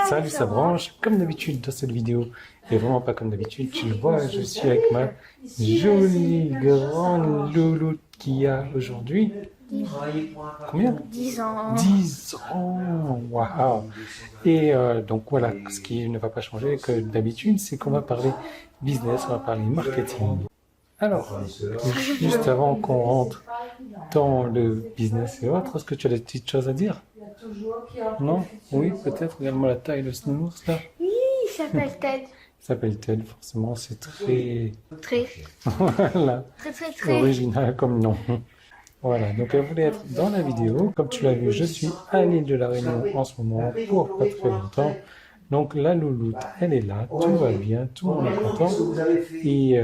Salut, ça branche. Comme d'habitude dans cette vidéo, et vraiment pas comme d'habitude, tu le vois, je suis avec ma jolie grande louloute qui a aujourd'hui combien? 10 ans. 10 ans. Waouh. Et donc voilà, ce qui ne va pas changer que d'habitude, c'est qu'on va parler business, on va parler marketing. Alors, juste avant qu'on rentre dans le business et autres, est-ce que tu as des petites choses à dire? Non? Oui, peut-être. Regarde-moi la taille de ce nounours là. Oui, il s'appelle Ted. Il s'appelle Ted, forcément, c'est très... Très, Voilà, très. original comme nom. Voilà, donc elle voulait être dans la vidéo. Comme tu l'as vu, je suis à l'île de la Réunion en ce moment pour pas très longtemps. Donc la louloute, elle est là, tout va bien, tout le monde est content. Et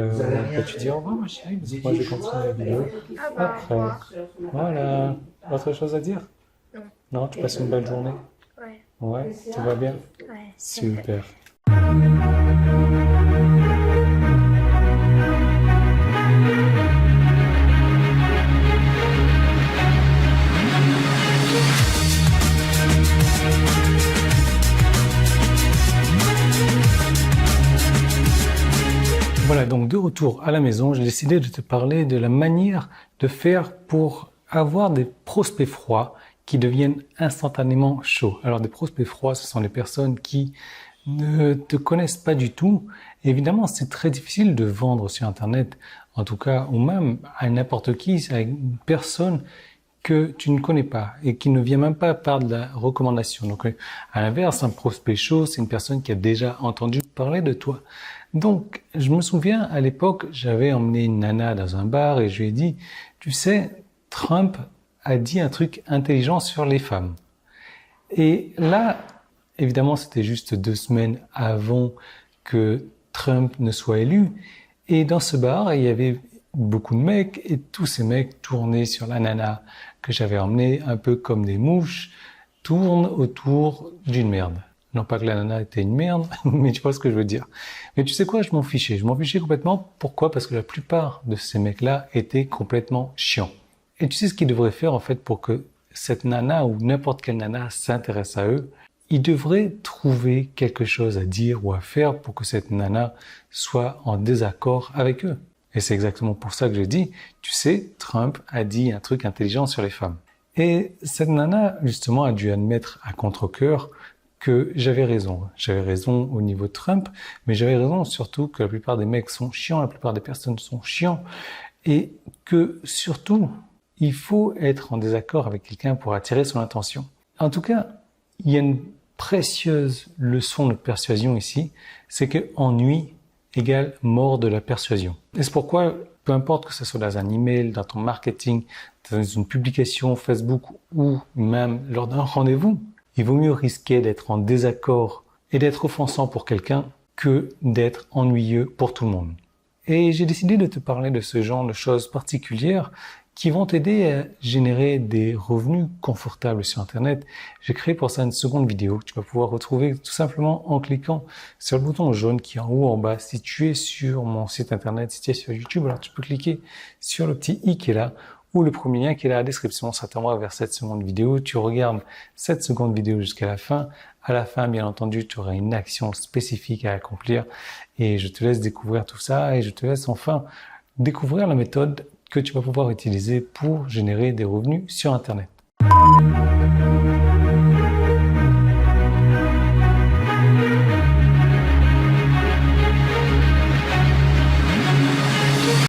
tu dis au revoir ma chérie, parce que moi je vais continuer la vidéo après. Voilà, autre chose à dire? Non. Non, tu passes une belle journée? Ouais. Ouais, tout va bien? Ouais. Super. Voilà, donc de retour à la maison, j'ai décidé de te parler de la manière de faire pour avoir des prospects froids qui deviennent instantanément chauds. Alors des prospects froids, ce sont les personnes qui ne te connaissent pas du tout. Évidemment, c'est très difficile de vendre sur Internet, en tout cas, ou même à n'importe qui, à une personne que tu ne connais pas et qui ne vient même pas par de la recommandation. Donc, à l'inverse, un prospect chaud, c'est une personne qui a déjà entendu parler de toi. Donc, je me souviens, à l'époque, j'avais emmené une nana dans un bar et je lui ai dit, tu sais, Trump a dit un truc intelligent sur les femmes. Et là, évidemment, c'était juste 2 semaines avant que Trump ne soit élu. Et dans ce bar, il y avait beaucoup de mecs et tous ces mecs tournaient sur la nana que j'avais emmenée, un peu comme des mouches, tournent autour d'une merde. Non pas que la nana était une merde, mais tu vois ce que je veux dire. Mais tu sais quoi, je m'en fichais complètement. Pourquoi? Parce que la plupart de ces mecs-là étaient complètement chiants. Et tu sais ce qu'ils devraient faire en fait pour que cette nana ou n'importe quelle nana s'intéresse à eux? Ils devraient trouver quelque chose à dire ou à faire pour que cette nana soit en désaccord avec eux. Et c'est exactement pour ça que je dis, tu sais, Trump a dit un truc intelligent sur les femmes. Et cette nana, justement, a dû admettre à contre-cœur que j'avais raison. J'avais raison au niveau de Trump, mais j'avais raison surtout que la plupart des mecs sont chiants, la plupart des personnes sont chiants, et que surtout, il faut être en désaccord avec quelqu'un pour attirer son attention. En tout cas, il y a une précieuse leçon de persuasion ici, c'est que ennui égale mort de la persuasion. Et c'est pourquoi, peu importe que ce soit dans un email, dans ton marketing, dans une publication Facebook ou même lors d'un rendez-vous, il vaut mieux risquer d'être en désaccord et d'être offensant pour quelqu'un que d'être ennuyeux pour tout le monde. Et j'ai décidé de te parler de ce genre de choses particulières qui vont t'aider à générer des revenus confortables sur Internet. J'ai créé pour ça une seconde vidéo que tu vas pouvoir retrouver tout simplement en cliquant sur le bouton jaune qui est en haut en bas. Si tu es sur mon site Internet, si tu es sur YouTube, alors tu peux cliquer sur le petit i qui est là ou le premier lien qui est dans la description. Ça t'envoie vers cette seconde vidéo. Tu regardes cette seconde vidéo jusqu'à la fin. À la fin, bien entendu, tu auras une action spécifique à accomplir et je te laisse découvrir tout ça et je te laisse enfin découvrir la méthode que tu vas pouvoir utiliser pour générer des revenus sur Internet.